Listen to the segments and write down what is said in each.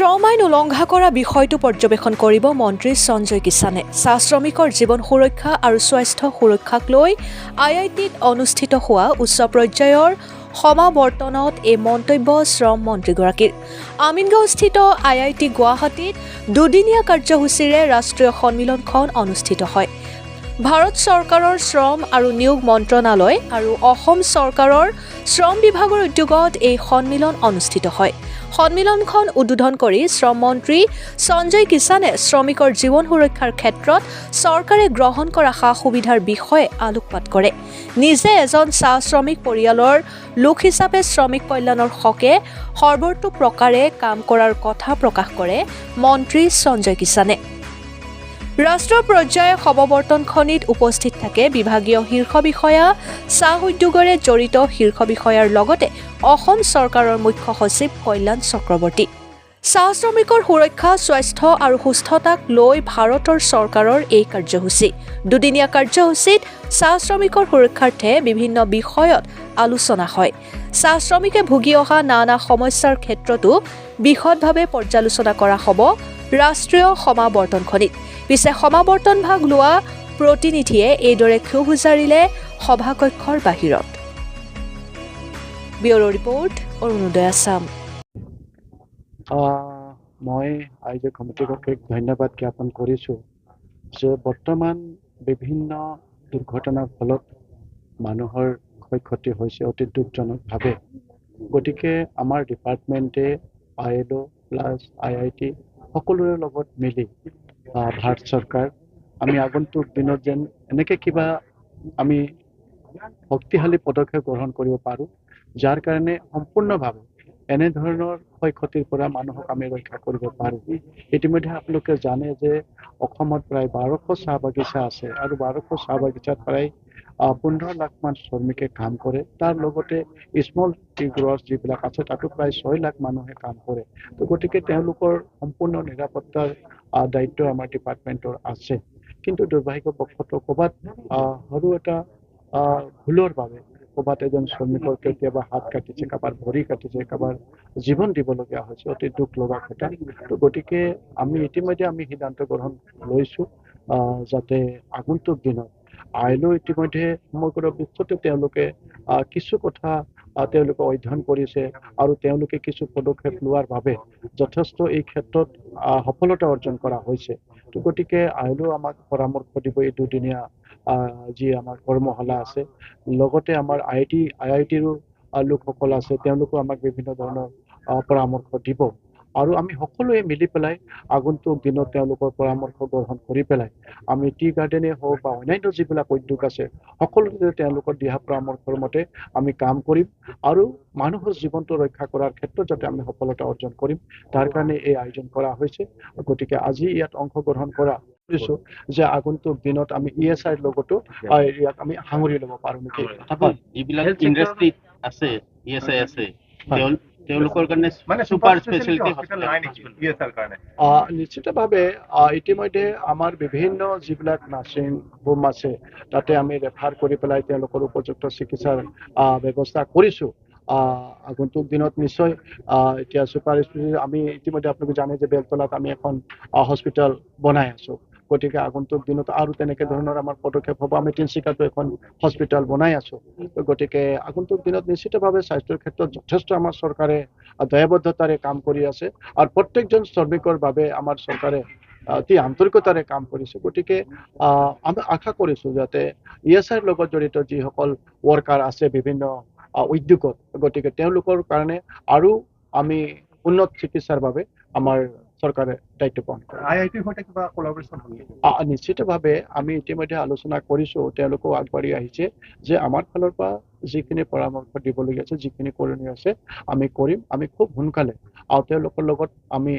শ্ৰম আইন উলংঘা কৰা বিষয়টো পৰ্যবেক্ষণ কৰিব মন্ত্ৰী সঞ্জয় কিষাণে। চাহ শ্ৰমিকৰ জীৱন সুৰক্ষা আৰু স্বাস্থ্য সুৰক্ষাক লৈ IITত অনুষ্ঠিত হোৱা উচ্চ পৰ্যায়ৰ সমাৱৰ্তনত এই মন্তব্য শ্ৰম মন্ত্ৰীগৰাকীৰ। আমিনগাঁওস্থিত IIT গুৱাহাটীত দুদিনীয়া কাৰ্যসূচীৰে ৰাষ্ট্ৰীয় সন্মিলনখন অনুষ্ঠিত হয়। ভাৰত চৰকাৰৰ শ্ৰম আৰু নিয়োগ মন্ত্ৰণালয় আৰু অসম চৰকাৰৰ শ্ৰম বিভাগৰ উদ্যোগত এই সন্মিলন অনুষ্ঠিত হয়। সন্মিলনখন উদ্বোধন কৰি শ্ৰম মন্ত্ৰী সঞ্জয় কিষাণে শ্ৰমিকৰ জীৱন সুৰক্ষাৰ ক্ষেত্ৰত চৰকাৰে গ্ৰহণ কৰা সা সুবিধাৰ বিষয়ে আলোকপাত কৰে। নিজে এজন চাহ শ্ৰমিক পৰিয়ালৰ লোক হিচাপে শ্ৰমিক কল্যাণৰ হকে সৰ্বতোপ্ৰকাৰে কাম কৰাৰ কথা প্ৰকাশ কৰে মন্ত্ৰী সঞ্জয় কিষাণে। ৰাষ্ট্ৰীয় পৰ্যায়ৰ সমাৱৰ্তনখনিত উপস্থিত থাকে বিভাগীয় শীৰ্ষ বিষয়া, চাহ উদ্যোগৰে জড়িত শীৰ্ষ বিষয়াৰ লগতে অসম চৰকাৰৰ মুখ্য সচিব কল্যাণ চক্ৰৱৰ্তী। চাহ শ্ৰমিকৰ সুৰক্ষা, স্বাস্থ্য আৰু সুস্থতাক লৈ ভাৰতৰ চৰকাৰৰ এই কাৰ্যসূচী। দুদিনীয়া কাৰ্যসূচীত চাহ শ্ৰমিকৰ সুৰক্ষাৰ্থে বিভিন্ন বিষয়ত আলোচনা হয়। চাহ শ্ৰমিকে ভুগি অহা নানা সমস্যাৰ ক্ষেত্ৰতো বিশদভাৱে পৰ্যালোচনা কৰা হ'ব ৰাষ্ট্ৰীয় সমাৱৰ্তনখনিত। পিছে সমাৱৰ্তন ভাগ লোৱা প্ৰতিনিধিয়ে এইদৰে ক্ষোভ উজাৰিলে সভাকক্ষৰ বাহিৰত। Bureau report, Arunodoy Assam. মই আয়োজক কমিটিগৰাকীক ধন্যবাদ জ্ঞাপন কৰিছোঁ যে বৰ্তমান বিভিন্ন দুৰ্ঘটনাৰ ফলত মানুহৰ ক্ষয়ক্ষতি হৈছে অতি দুখজনকভাৱে। গতিকে আমাৰ ডিপাৰ্টমেণ্টে ILO প্লাছ IIT সকলোৰে লগত মিলি ভাৰত চৰকাৰ আমি আগন্তুক দিনত যেন এনেকৈ কিবা আমি শক্তিশালী পদক্ষেপ গ্ৰহণ কৰিব পাৰোঁ, যাৰ কাৰণে সম্পূৰ্ণভাৱে এনেধৰণৰ ক্ষয়ক্ষতিৰ পৰা মানুহক আমি ৰক্ষা কৰিব পাৰোঁ। ইতিমধ্যে আপোনালোকে জানে যে অসমত প্ৰায় 1200 চাহ বাগিচা আছে আৰু 1200 চাহ বাগিচাত প্ৰায় 15 লাখ মান শ্ৰমিকে কাম কৰে। তাৰ লগতে স্মল টি গ্ৰ'ৱাৰ্ছ যিবিলাক আছে তাতো প্ৰায় 6 লাখ মানুহে কাম কৰে। তো গতিকে তেওঁলোকৰ সম্পূৰ্ণ নিৰাপত্তাৰ দায়িত্ব আমাৰ ডিপাৰ্টমেণ্টৰ আছে। কিন্তু দুৰ্ভাগ্যবশতঃ ক'ৰবাত সৰু এটা ভুলৰ বাবে ক'ৰবাত এজন শ্ৰমিকৰ কেতিয়াবা হাত কাটিছে, কাৰোবাৰ ভৰি কাটিছে, কাৰোবাৰ জীৱন দিবলগীয়া হৈছে, অতি দুখ লগা কথা। তো গতিকে আমি ইতিমধ্যে সিদ্ধান্ত গ্ৰহণ লৈছোঁ যাতে আগন্তুক দিনত ILO ইতিমধ্যে সমগ্ৰ বিশ্বতে তেওঁলোকে কিছু কথা তেওঁলোকে অধ্যয়ন কৰিছে আৰু তেওঁলোকে কিছু পদক্ষেপ লোৱাৰ বাবে যথেষ্ট এই ক্ষেত্ৰত সফলতা অৰ্জন কৰা হৈছে। তো গতিকে ILO আমাক পৰামৰ্শ দিব এই দুদিনীয়া যি আমাৰ কৰ্মশালা আছে। লগতে আমাৰ IITৰো লোকসকল আছে, তেওঁলোকেও আমাক বিভিন্ন ধৰণৰ পৰামৰ্শ দিব আৰু আমি সকলোৱে মিলি পেলাই আগন্তুক দিনত তেওঁলোকৰ পৰামৰ্শ গ্ৰহণ কৰি পেলাই আমি টি গাৰ্ডেনেই হওক বা অন্যান্য যিবিলাক উদ্যোগ আছে সকলোতে তেওঁলোকৰ দিহা পৰামৰ্শৰ মতে আমি কাম কৰিম আৰু মানুহৰ জীৱনটো ৰক্ষা কৰাৰ ক্ষেত্ৰত যাতে আমি সফলতা অৰ্জন কৰিম, তাৰ কাৰণে এই আয়োজন কৰা হৈছে। গতিকে আজি ইয়াত অংশগ্ৰহণ কৰা কৰিছোঁ যে আগন্তুক দিনত আমি ESIৰ লগতো ইয়াক আমি সাঙুৰি ল'ব পাৰোঁ নেকি। যিবিলাক ইণ্ডাষ্ট্ৰীত আছে ESI আছে তেওঁলোকৰ কাৰণে মানে সুপাৰ স্পেচিয়েলিটি হস্পিটেল নাই নেকি ESIৰ কাৰণে? নিশ্চিতভাৱে ইতিমধ্যে আমাৰ বিভিন্ন যিবিলাক নাৰ্ছিং হোম আছে তাতে আমি ৰেফাৰ কৰি পেলাই তেওঁলোকৰ উপযুক্ত চিকিৎসাৰ ব্যৱস্থা কৰিছোঁ। আগন্তুক দিনত নিশ্চয় এতিয়া ছুপাৰ স্পেচিয়েলিটি আমি ইতিমধ্যে আপোনালোকে জানে যে বেলতলাত আমি এখন হস্পিটেল বনাই আছোঁ। গতিকে আগন্তুক দিনত আৰু তেনেকৈ ধৰণৰ আমাৰ পদক্ষেপ হ'ব। আমি তিনিচুকীয়াতো এখন হস্পিটেল বনাই আছোঁ। গতিকে আগন্তুক দিনত নিশ্চিতভাৱে স্বাস্থ্যৰ ক্ষেত্ৰত যথেষ্ট আমাৰ চৰকাৰে দায়বদ্ধতাৰে কাম কৰি আছে আৰু প্ৰত্যেকজন শ্ৰমিকৰ বাবে আমাৰ চৰকাৰে অতি আন্তৰিকতাৰে কাম কৰিছে। গতিকে আমি আশা কৰিছোঁ যাতে ESIৰ লগত জড়িত যিসকল ৱৰ্কাৰ আছে বিভিন্ন উদ্যোগত, গতিকে তেওঁলোকৰ কাৰণে আৰু আমি উন্নত চিকিৎসাৰ বাবে আমাৰ চৰকাৰে দায়িত্ব পালন কৰে। IITৰ সৈতে কিবা কোলাবৰেশ্যন হ'ব? নিশ্চিতভাৱে আমি ইতিমধ্যে আলোচনা কৰিছোঁ, তেওঁলোকেও আগবাঢ়ি আহিছে যে আমাৰ ফালৰ পৰা যিখিনি পৰামৰ্শ দিবলগীয়া আছে, যিখিনি কৰিণীয় আছে আমি কৰিম। আমি খুব সোনকালে আৰু তেওঁলোকৰ লগত আমি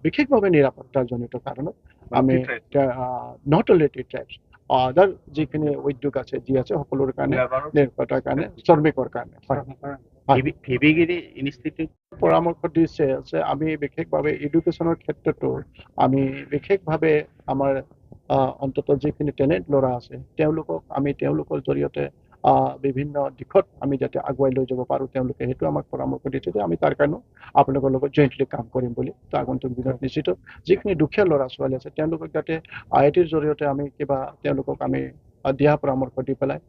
বিশেষভাৱে নিৰাপত্তাজনিত কাৰণত আমি নট অনলি টি ট্ৰাইবছ আদাৰ যিখিনি উদ্যোগ আছে যি আছে সকলোৰে কাৰণে নিৰাপত্তাৰ কাৰণে শ্ৰমিকৰ কাৰণে ভিভিগিৰি ইনষ্টিটিউট পৰামৰ্শ দিছে যে আমি বিশেষভাৱে এডুকেশ্যনৰ ক্ষেত্ৰতো আমি বিশেষভাৱে আমাৰ অন্ততঃ যিখিনি টেলেণ্ট ল'ৰা আছে তেওঁলোকক আমি তেওঁলোকৰ জৰিয়তে বিভিন্ন দিশত আমি যাতে আগুৱাই লৈ যাব পাৰোঁ তেওঁলোকে সেইটো আমাক পৰামৰ্শ দিছে যে আমি তাৰ কাৰণেও আপোনালোকৰ লগত জইণ্টলি কাম কৰিম বুলি। তো আগন্তুক দিনত নিশ্চিত যিখিনি দুখীয়া ল'ৰা ছোৱালী আছে তেওঁলোকক যাতে IITৰ জৰিয়তে আমি কিবা তেওঁলোকক আমি দিহা পৰামৰ্শ দি পেলাই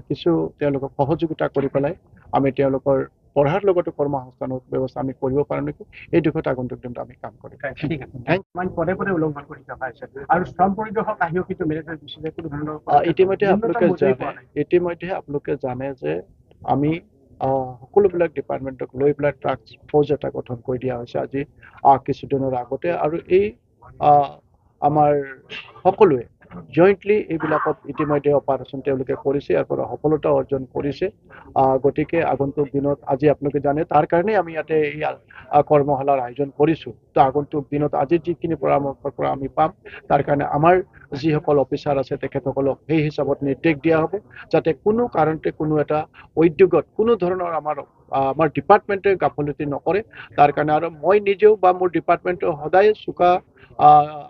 কিছু তেওঁলোকক সহযোগিতা কৰি পেলাই আমি তেওঁলোকৰ পঢ়াৰ লগতে কৰ্মসংস্থানৰ ব্যৱস্থা আমি কৰিব পাৰোঁ নেকি এই দিশত আগন্তুক দিনত আমি কাম কৰিম। ঠিক আছে পদে পদে উলংঘন কৰি থকা হৈছে আৰু শ্ৰম পৰিদৰ্শক আহিও কিন্তু মেনেজাৰ গুচি যায় কোনো ধৰণৰ ইতিমধ্যে আপোনালোকে জানে যে আমি সকলোবিলাক ডিপাৰ্টমেণ্টক লৈ পেলাই টাস্ক ফ'ৰ্চ এটা গঠন কৰি দিয়া হৈছে আজি কিছুদিনৰ আগতে আৰু এই আমাৰ সকলোৱে জইণ্টলি এইবিলাকত ইতিমধ্যে অপাৰেশ্যন তেওঁলোকে কৰিছে ইয়াৰ পৰা সফলতা অৰ্জন কৰিছে গতিকে আগন্তুক দিনত আজি আপোনালোকে জানে তাৰ কাৰণে আমি ইয়াতে এই কৰ্মশালাৰ আয়োজন কৰিছোঁ। তো আগন্তুক দিনত আজি যিখিনি পৰামৰ্শৰ পৰা আমি পাম তাৰ কাৰণে আমাৰ যিসকল অফিচাৰ আছে তেখেতসকলক সেই হিচাপত নিৰ্দেশ দিয়া হ'ব যাতে কোনো কাৰণতে কোনো এটা উদ্যোগত কোনো ধৰণৰ আমাৰ ডিপাৰ্টমেণ্টে গাফিলতি নকৰে তাৰ কাৰণে আৰু মই নিজেও বা মোৰ ডিপাৰ্টমেণ্টে সদায় চোকা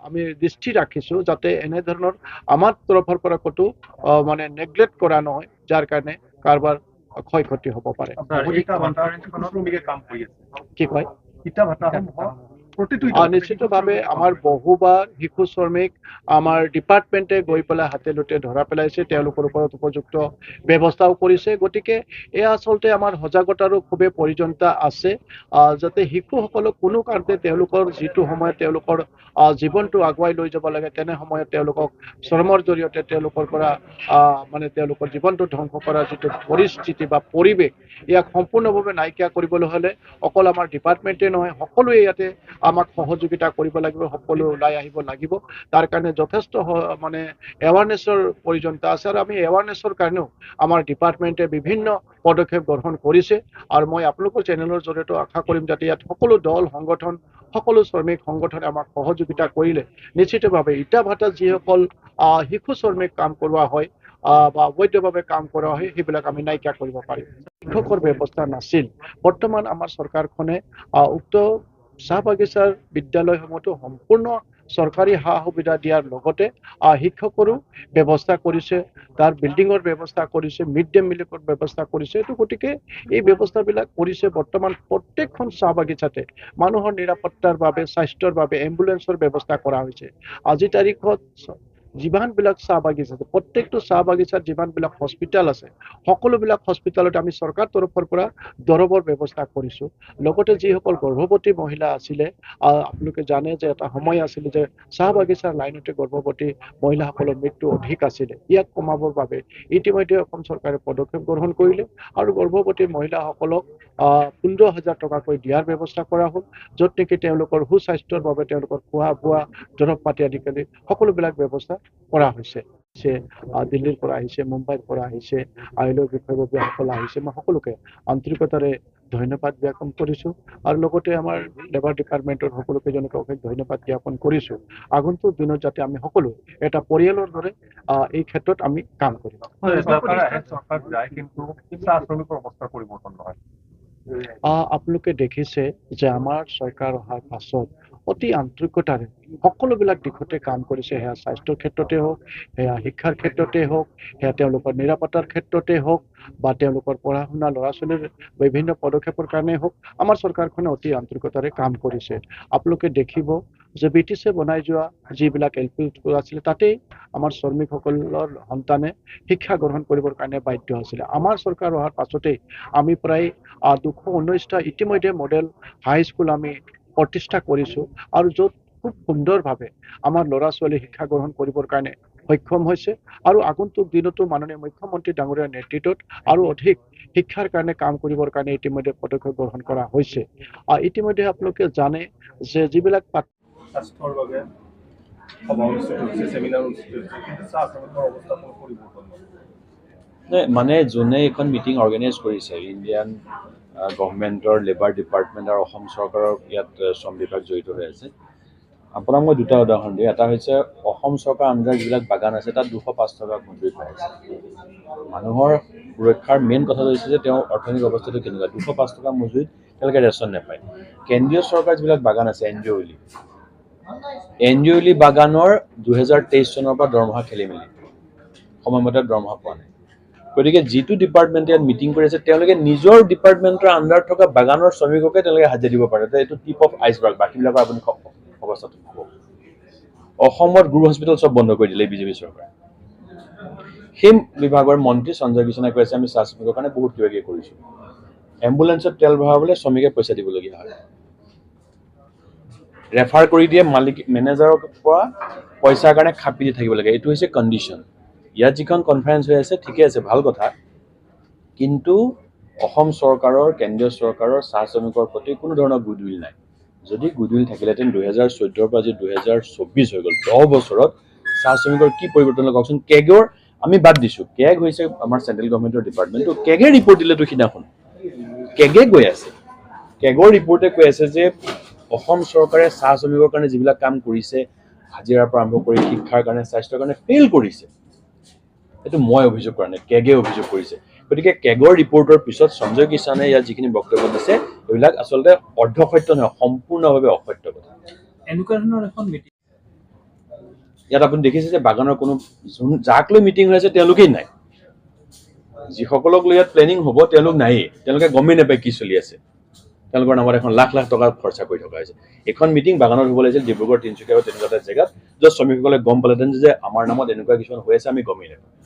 আমি দৃষ্টি ৰাখিছোঁ যাতে এনেধৰণৰ আমাৰ তৰফৰ পৰা ক'তো মানে নেগলেক্ট কৰা নহয় যাৰ কাৰণে কাৰোবাৰ ক্ষয় ক্ষতি হ'ব পাৰে। কি কয় নিশ্চিতভাৱে আমাৰ বহুবাৰ শিশু শ্ৰমিক আমাৰ ডিপাৰ্টমেণ্টে গৈ পেলাই হাতে লোতে ধৰা পেলাইছে তেওঁলোকৰ ওপৰত উপযুক্ত ব্যৱস্থাও কৰিছে। গতিকে এয়া আচলতে আমাৰ সজাগতাৰো খুবেই প্ৰয়োজনীয়তা আছে যাতে শিশুসকলক কোনো কাৰণতে তেওঁলোকৰ যিটো সময়ত তেওঁলোকৰ জীৱনটো আগুৱাই লৈ যাব লাগে তেনে সময়ত তেওঁলোকক শ্ৰমৰ জৰিয়তে তেওঁলোকৰ পৰা মানে তেওঁলোকৰ জীৱনটো ধ্বংস কৰাৰ যিটো পৰিস্থিতি বা পৰিৱেশ ইয়াক সম্পূৰ্ণভাৱে নাইকিয়া কৰিবলৈ হ'লে অকল আমাৰ ডিপাৰ্টমেণ্টে নহয় সকলোৱে ইয়াতে আমাক সহযোগিতা কৰিব লাগিব সকলো ওলাই আহিব লাগিব তাৰ কাৰণে যথেষ্ট মানে এৱাৰনেছৰ প্ৰয়োজনীয়তা আছে আৰু আমি এৱাৰনেছৰ কাৰণেও আমাৰ ডিপাৰ্টমেণ্টে বিভিন্ন পদক্ষেপ গ্ৰহণ কৰিছে আৰু মই আপোনালোকৰ চেনেলৰ জৰিয়তে আশা কৰিম যাতে ইয়াত সকলো দল সংগঠন সকলো শ্ৰমিক সংগঠনে আমাক সহযোগিতা কৰিলে নিশ্চিতভাৱে ইটা ভাটাত যিসকল শিশু শ্ৰমিক কাম কৰোৱা হয় বা অবৈধভাৱে কাম কৰা হয় সেইবিলাক আমি নাইকিয়া কৰিব পাৰিম। শিক্ষকৰ ব্যৱস্থা নাছিল বৰ্তমান আমাৰ চৰকাৰখনে উক্ত চাহ বাগিচাৰ বিদ্যালয়সমূহতো সম্পূৰ্ণ চৰকাৰী সা সুবিধা দিয়াৰ লগতে শিক্ষকৰো ব্যৱস্থা কৰিছে তাৰ বিল্ডিঙৰ ব্যৱস্থা কৰিছে মিড ডে মিলৰ ব্যৱস্থা কৰিছে। এইটো গতিকে এই ব্যৱস্থাবিলাক কৰিছে বৰ্তমান প্ৰত্যেকখন চাহ বাগিচাতে মানুহৰ নিৰাপত্তাৰ বাবে স্বাস্থ্যৰ বাবে এম্বুলেন্সৰ ব্যৱস্থা কৰা হৈছে। আজি তাৰিখত যিমানবিলাক চাহ বাগিচা আছে প্ৰত্যেকটো চাহ বাগিচাত যিমানবিলাক হস্পিটেল আছে সকলোবিলাক হস্পিটেলত আমি চৰকাৰ তৰফৰ পৰা দৰৱৰ ব্যৱস্থা কৰিছোঁ। লগতে যিসকল গৰ্ভৱতী মহিলা আছিলে আপোনালোকে জানে যে এটা সময় আছিলে যে চাহ বাগিচাৰ লাইনতে গৰ্ভৱতী মহিলাসকলৰ মৃত্যু অধিক আছিলে ইয়াক কমাবৰ বাবে ইতিমধ্যে অসম চৰকাৰে পদক্ষেপ গ্ৰহণ কৰিলে আৰু গৰ্ভৱতী মহিলাসকলক 15,000 টকাকৈ দিয়াৰ ব্যৱস্থা কৰা হ'ল য'ত নেকি তেওঁলোকৰ সুস্বাস্থ্যৰ বাবে তেওঁলোকৰ খোৱা বোৱা দৰৱ পাতি আদিকালি সকলোবিলাক ব্যৱস্থা কৰা হৈছে। দিল্লীৰ পৰা আহিছে মুম্বাইৰ পৰা আহিছে আইলৰ বিষয়ববীয়াসকল আহিছে মই সকলোকে আন্তৰিকতাৰে ধন্যবাদ জ্ঞাপন কৰিছোঁ আৰু লগতে আমাৰ লেবাৰ ডিপাৰ্টমেণ্টৰ সকলো কেইজনকে অশেষ ধন্যবাদ জ্ঞাপন কৰিছোঁ। আগন্তুক দিনত যাতে আমি সকলো এটা পৰিয়ালৰ দৰে এই ক্ষেত্ৰত আমি কাম কৰিম। আপোনালোকে দেখিছে যে আমাৰ চৰকাৰ অহাৰ পাছত অতি আন্তৰিকতাৰে সকলোবিলাক দিশতে কাম কৰিছে সেয়া স্বাস্থ্যৰ ক্ষেত্ৰতে হওক সেয়া শিক্ষাৰ ক্ষেত্ৰতে হওক সেয়া তেওঁলোকৰ নিৰাপত্তাৰ ক্ষেত্ৰতে হওক বা তেওঁলোকৰ পঢ়া শুনা ল'ৰা ছোৱালীৰ বিভিন্ন পদক্ষেপৰ কাৰণে হওক আমাৰ চৰকাৰখনে অতি আন্তৰিকতাৰে কাম কৰিছে। আপোনালোকে দেখিব যে ব্ৰিটিছে বনাই যোৱা যিবিলাক LP স্কুল আছিলে তাতেই আমাৰ শ্ৰমিকসকলৰ সন্তানে শিক্ষা গ্ৰহণ কৰিবৰ কাৰণে বাধ্য আছিলে। আমাৰ চৰকাৰ অহাৰ পাছতেই আমি প্ৰায় 219টা ইতিমধ্যে মডেল হাইস্কুল আমি প্ৰতিষ্ঠা কৰিছোঁ আৰু য'ত খুব সুন্দৰভাৱে আমাৰ ল'ৰা ছোৱালী শিক্ষা গ্ৰহণ কৰিবৰ কাৰণে সক্ষম হৈছে আৰু আগন্তুক দিনতো মাননীয় মুখ্যমন্ত্ৰী ডাঙৰীয়াৰ নেতৃত্বত আৰু অধিক শিক্ষাৰ কাৰণে কাম কৰিবৰ কাৰণে ইতিমধ্যে পদক্ষেপ গ্ৰহণ কৰা হৈছে। ইতিমধ্যে আপোনালোকে জানে যে যিবিলাক স্বাস্থ্যৰ বাবে সভা অনুষ্ঠিত হৈছে চেমিনাৰ অনুষ্ঠিত হৈছে কিন্তু চাহ শ্ৰমিকৰ অৱস্থা কোনো পৰিৱৰ্তন নহয়। মানে যোনে এইখন মিটিং অৰ্গেনাইজ কৰিছে ইণ্ডিয়ান গভৰ্ণমেণ্টৰ লেবাৰ ডিপাৰ্টমেণ্ট আৰু অসম চৰকাৰৰ ইয়াত শ্ৰম বিভাগ জড়িত হৈ আছে। আপোনাক মই দুটা উদাহৰণ দিওঁ। এটা হৈছে অসম চৰকাৰ আণ্ডাৰ যিবিলাক বাগান আছে তাত 205 টকা মজুৰি পাই আছে। মানুহৰ সুৰক্ষাৰ মেইন কথাটো হৈছে যে তেওঁৰ অৰ্থনৈতিক অৱস্থাটো কেনেকুৱা 205 টকা মজুৰিত তেওঁলোকে ৰেচন নাপায়। কেন্দ্ৰীয় চৰকাৰ যিবিলাক বাগান আছে এনজিঅ'লি বাগানৰ 2023 চনৰ পৰা দৰমহা খেলি মেলি সময়মতে দৰমহা পোৱা নাই। গতিকে যিটো ডিপাৰ্টমেণ্টে ইয়াত মিটিং কৰি আছে তেওঁলোকে নিজৰ ডিপাৰ্টমেণ্টৰ আণ্ডাৰত থকা বাগানৰ শ্ৰমিককে তেওঁলোকে হাজিৰা দিব পাৰে এইটো টিপ অফ আইচবাৰ্গ বাকীবিলাকৰ আপুনি অৱস্থাটো হ'ব অসমত গুৰু হস্পিটেল চব বন্ধ কৰি দিলে বিজেপি চৰকাৰে সেই বিভাগৰ মন্ত্ৰী সঞ্জয় কিষাণে কৈছে আমি চাহ শ্ৰমিকৰ কাৰণে বহুত কিবা কিবি কৰিছোঁ এম্বুলেন্সত তেল ভৰাবলৈ শ্ৰমিকে পইচা দিবলগীয়া হয় ৰেফাৰ কৰি দিয়ে মালিক মেনেজাৰৰ পৰা পইচাৰ কাৰণে খাপি দি থাকিব লাগে এইটো হৈছে কণ্ডিশ্যন ইয়াত যিখন কনফাৰেন্স হৈ আছে ঠিকে আছে ভাল কথা কিন্তু অসম চৰকাৰৰ কেন্দ্ৰীয় চৰকাৰৰ চাহ শ্ৰমিকৰ প্ৰতি কোনো ধৰণৰ গুডউইল নাই যদি গুডউইল থাকিলেহেঁতেন 2014 পৰা আজি 2024 হৈ গ'ল 10 বছৰত চাহ শ্ৰমিকৰ কি পৰিৱৰ্তন হ'ল কওকচোন কেগৰ আমি বাদ দিছোঁ কেগ হৈছে আমাৰ চেণ্ট্ৰেল গভৰ্ণমেণ্টৰ ডিপাৰ্টমেণ্ট কেগে ৰিপৰ্ট দিলেতো সিদিনাখন কেগে গৈ আছে কেগৰ ৰিপৰ্টে কৈ আছে যে অসম চৰকাৰে চাহ শ্ৰমিকৰ কাৰণে যিবিলাক কাম কৰিছে হাজিৰাৰ পৰা আৰম্ভ কৰি শিক্ষাৰ কাৰণে স্বাস্থ্যৰ কাৰণে ফেইল কৰিছে এইটো মই অভিযোগ কৰা নাই কেগে অভিযোগ কৰিছে গতিকে কেগৰ ৰিপৰ্টৰ পিছত সঞ্জয় কিষাণে ইয়াত যিখিনি বক্তব্য দিছে এইবিলাক আচলতে অৰ্ধসত্য নহয় সম্পূৰ্ণভাৱে অসত্য কথা এনেকুৱা ধৰণৰ এখন মিটিং ইয়াত আপুনি দেখিছে যে বাগানৰ কোনো যাক লৈ মিটিং হৈ আছে তেওঁলোকেই নাই যিসকলক লৈ ইয়াত প্লেনিং হ'ব তেওঁলোক নায়েই তেওঁলোকে গমেই নাপায় কি চলি আছে তেওঁলোকৰ নামত এখন লাখ লাখ টকা খৰচা কৰি থকা হৈছে এখন মিটিং বাগানত হ'ব লাগিছিল ডিব্ৰুগড় তিনিচুকীয়া বা তেনেকুৱা এটা জেগাত য'ত শ্ৰমিকসকলে গম পালেহেঁতেন যে আমাৰ নামত এনেকুৱা কিছুমান হৈ আছে আমি গমেই নাপাওঁ